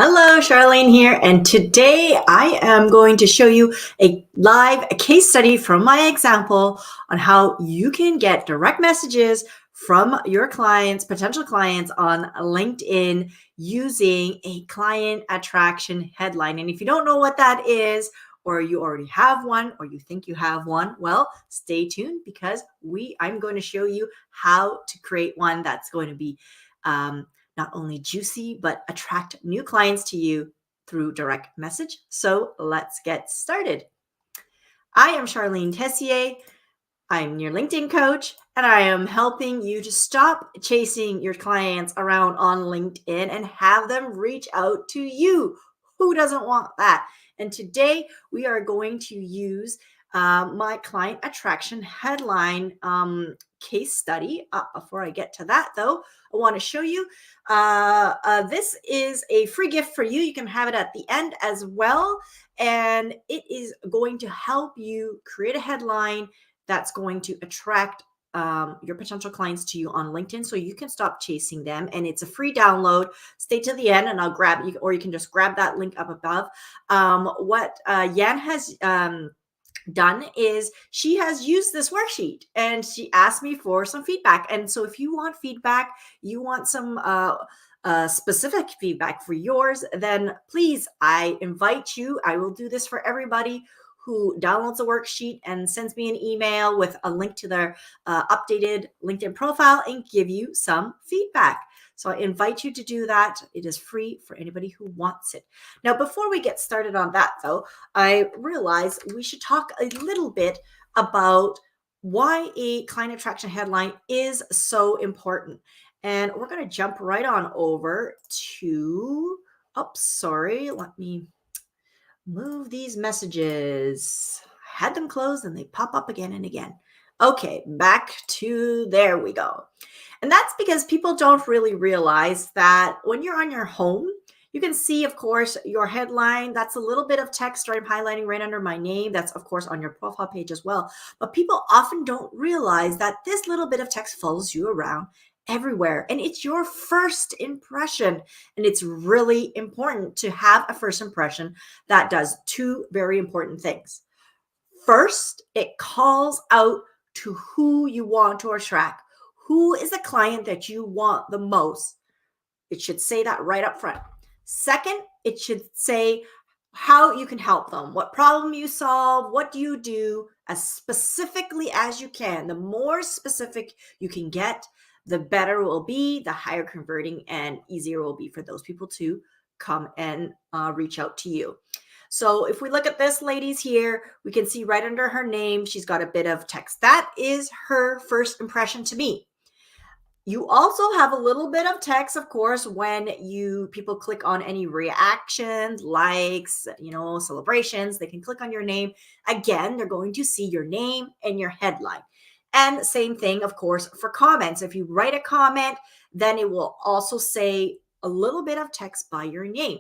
Hello, Charlene here, and today I am going to show you a live case study from my example on how you can get direct messages from your clients, potential clients on LinkedIn using a client attraction headline. And if you don't know what that is, or you already have one, or you think you have one, well, stay tuned because I'm going to show you how to create one that's going to be not only juicy, but attract new clients to you through direct message. So let's get started. I am Charlene Tessier. I'm your LinkedIn coach, and I am helping you to stop chasing your clients around on LinkedIn and have them reach out to you. Who doesn't want that? And today we are going to use my client attraction headline case study. Before I get to that, though, I want to show you this is a free gift for you. You can have it at the end as well. And it is going to help you create a headline that's going to attract your potential clients to you on LinkedIn so you can stop chasing them. And it's a free download. Stay to the end and I'll grab you, or you can just grab that link up above. What Yan has done is she has used this worksheet and she asked me for some feedback. And so if you want feedback, you want some specific feedback for yours, then please, I invite you. I will do this for everybody who downloads a worksheet and sends me an email with a link to their updated LinkedIn profile and give you some feedback. So I invite you to do that. It is free for anybody who wants it. Now, before we get started on that, though, I realize we should talk a little bit about why a client attraction headline is so important. And we're going to jump right on over to, let me move these messages. I had them closed and they pop up again and again. Okay, back to there we go. And that's because people don't really realize that when you're on your home, you can see, of course, your headline. That's a little bit of text I'm highlighting right under my name. That's, of course, on your profile page as well. But people often don't realize that this little bit of text follows you around everywhere. And it's your first impression. And it's really important to have a first impression that does two very important things. First, it calls out to who you want to attract. Who is a client that you want the most? It should say that right up front. Second, it should say how you can help them, what problem you solve, what do you do, as specifically as you can. The more specific you can get, the better it will be, the higher converting and easier it will be for those people to come and reach out to you. So if we look at this ladies here, we can see right under her name, she's got a bit of text. That is her first impression to me. You also have a little bit of text, of course, when people click on any reactions, likes, celebrations, they can click on your name. Again, they're going to see your name and your headline. And same thing, of course, for comments. If you write a comment, then it will also say a little bit of text by your name.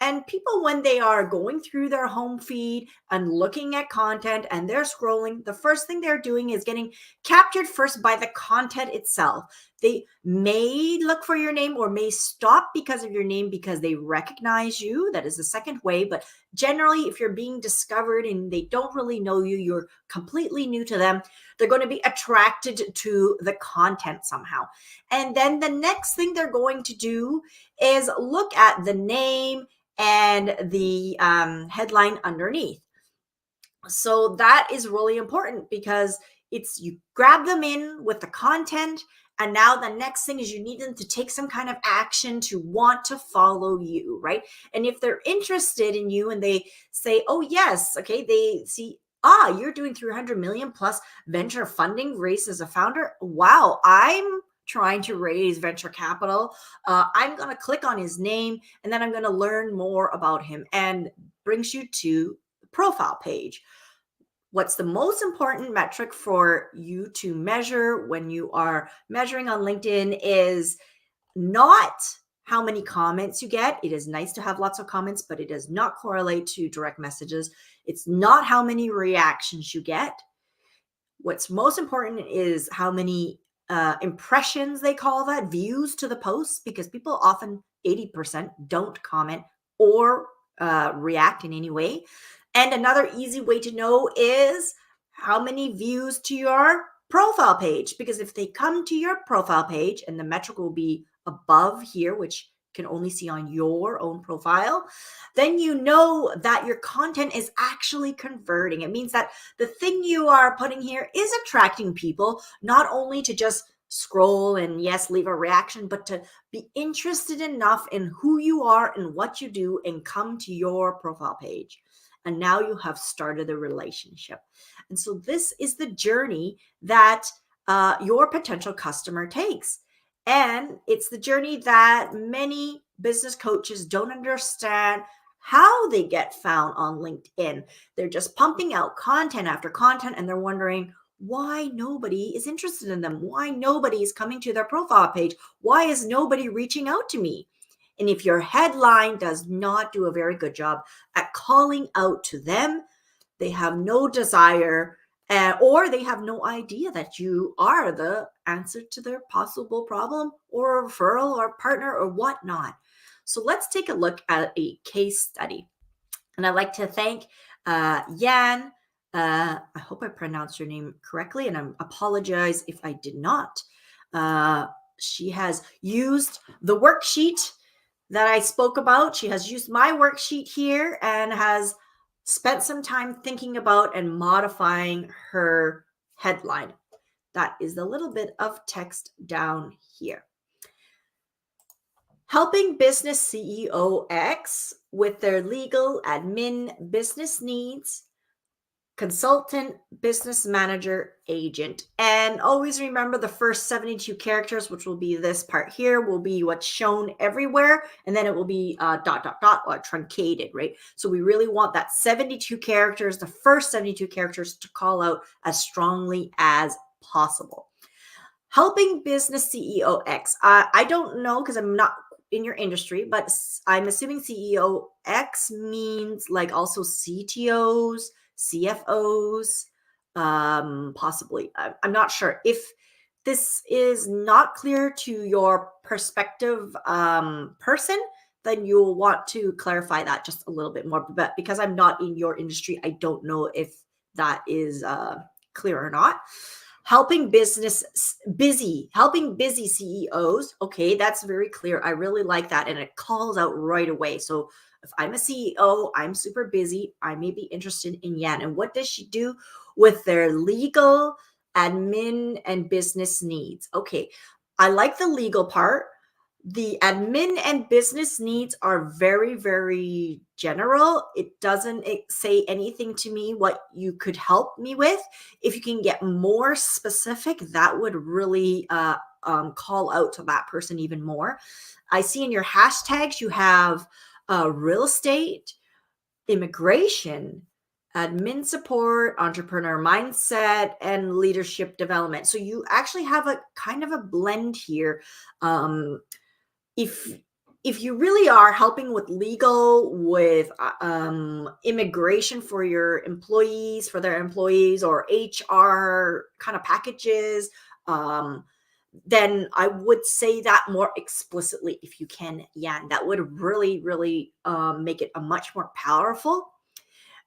And people, when they are going through their home feed and looking at content and they're scrolling, the first thing they're doing is getting captured first by the content itself. They may look for your name or may stop because of your name because they recognize you. That is the second way. But generally, if you're being discovered and they don't really know you, you're completely new to them, they're going to be attracted to the content somehow. And then the next thing they're going to do is look at the name and the headline underneath. So that is really important because you grab them in with the content, and now the next thing is you need them to take some kind of action to want to follow you, right? And if they're interested in you and they say, oh yes, okay, they see, you're doing 300 million plus venture funding raised as a founder. Wow, I'm trying to raise venture capital. I'm going to click on his name and then I'm going to learn more about him, and brings you to the profile page. What's the most important metric for you to measure when you are measuring on LinkedIn is not how many comments you get. It is nice to have lots of comments, but it does not correlate to direct messages. It's not how many reactions you get. What's most important is how many impressions, they call that, views to the posts, because people often, 80%, don't comment or react in any way. And another easy way to know is how many views to your profile page, because if they come to your profile page, and the metric will be above here, which you can only see on your own profile, then you know that your content is actually converting. It means that the thing you are putting here is attracting people, not only to just scroll and, yes, leave a reaction, but to be interested enough in who you are and what you do and come to your profile page. And now you have started a relationship. And so this is the journey that your potential customer takes. And it's the journey that many business coaches don't understand how they get found on LinkedIn. They're just pumping out content after content, and they're wondering why nobody is interested in them, why nobody is coming to their profile page, why is nobody reaching out to me? And if your headline does not do a very good job at calling out to them, they have no desire, or they have no idea that you are the answer to their possible problem or a referral or partner or whatnot. So let's take a look at a case study. And I'd like to thank Yan. I hope I pronounced your name correctly, and I apologize if I did not. She has used the worksheet that I spoke about. She has used my worksheet here and has spent some time thinking about and modifying her headline. That is a little bit of text down here. Helping business CEO X with their legal admin business needs, consultant, business manager, agent. And always remember the first 72 characters, which will be this part here, will be what's shown everywhere. And then it will be or truncated, right? So we really want that 72 characters, the first 72 characters, to call out as strongly as possible. Helping business CEO X. I don't know, because I'm not in your industry, but I'm assuming CEO X means like also CTOs, CFOs, possibly. I'm not sure. If this is not clear to your prospective person, then you'll want to clarify that just a little bit more. But because I'm not in your industry, I don't know if that is clear or not. Helping busy CEOs. Okay, that's very clear. I really like that. And it calls out right away. So if I'm a CEO, I'm super busy, I may be interested in Yan. And what does she do with their legal, admin, and business needs? Okay, I like the legal part. The admin and business needs are very, very general. It doesn't say anything to me what you could help me with. If you can get more specific, that would really call out to that person even more. I see in your hashtags you have real estate, immigration, admin support, entrepreneur mindset, and leadership development. So you actually have a kind of a blend here. If you really are helping with legal, with immigration for your employees, for their employees, or HR kind of packages, then I would say that more explicitly if you can, Yan. That would really, really make it a much more powerful.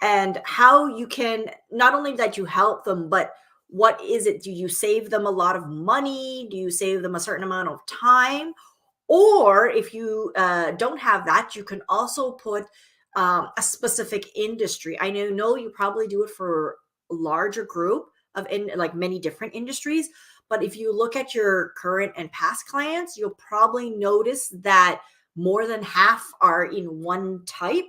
And how you can, not only that you help them, but what is it? Do you save them a lot of money? Do you save them a certain amount of time? Or if you don't have that, you can also put a specific industry. I know you probably do it for a larger group of like many different industries. But if you look at your current and past clients, you'll probably notice that more than half are in one type.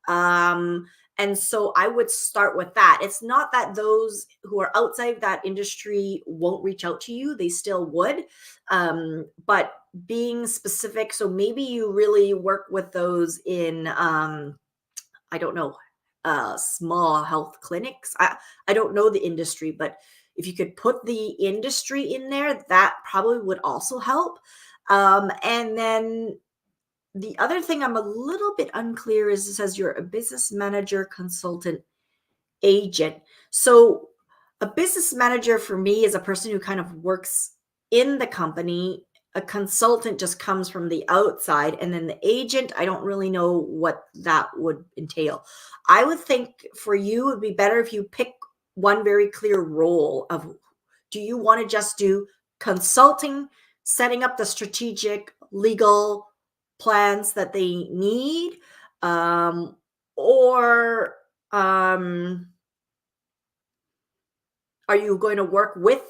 And so I would start with that. It's not that those who are outside that industry won't reach out to you, they still would. But being specific, so maybe you really work with those in, I don't know, small health clinics. I don't know the industry, but if you could put the industry in there, that probably would also help. And then the other thing I'm a little bit unclear is it says you're a business manager, consultant, agent. So a business manager for me is a person who kind of works in the company. A consultant just comes from the outside, and then the agent, I don't really know what that would entail. I would think for you, it would be better if you pick one very clear role of, do you want to just do consulting, setting up the strategic legal plans that they need, or are you going to work with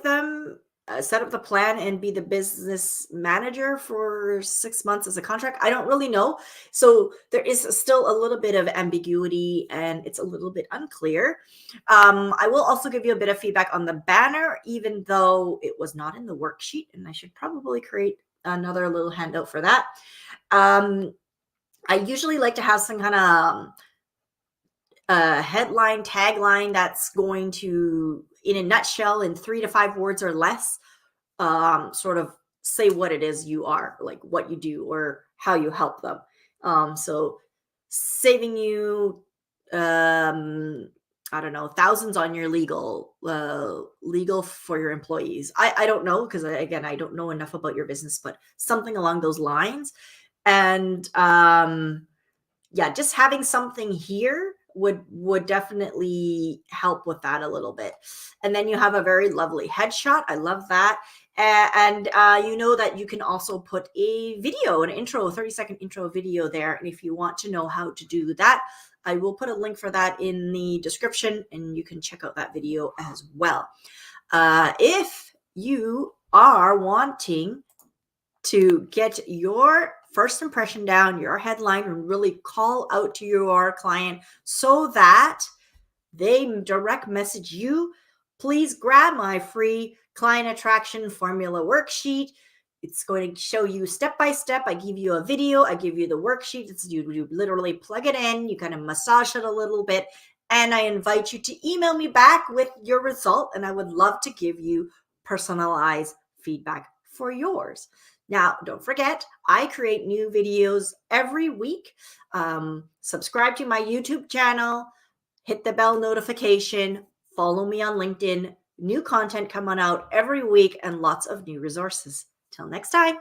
them, set up the plan and be the business manager for 6 months as a contract? I don't really know. So there is still a little bit of ambiguity and it's a little bit unclear. I will also give you a bit of feedback on the banner, even though it was not in the worksheet, and I should probably create another little handout for that. Um, I usually like to have some kind of headline, tagline that's going to, in a nutshell, in 3 to 5 words or less, sort of say what it is you are, like what you do or how you help them. So saving you, I don't know, thousands on your legal for your employees. I don't know, because again, I don't know enough about your business, but something along those lines. And yeah, just having something here would definitely help with that a little bit. And then you have a very lovely headshot. I love that. And you know that you can also put a video, an intro, a 30-second intro video there. And if you want to know how to do that, I will put a link for that in the description, and you can check out that video as well. If you are wanting to get your first impression down, your headline, and really call out to your client so that they direct message you, please grab my free client attraction formula worksheet. It's going to show you step by step. I give you a video, I give you the worksheet. You literally plug it in, you kind of massage it a little bit, and I invite you to email me back with your result. And I would love to give you personalized feedback for yours. Now, don't forget, I create new videos every week. Subscribe to my YouTube channel, hit the bell notification, follow me on LinkedIn. New content coming out every week and lots of new resources. Till next time.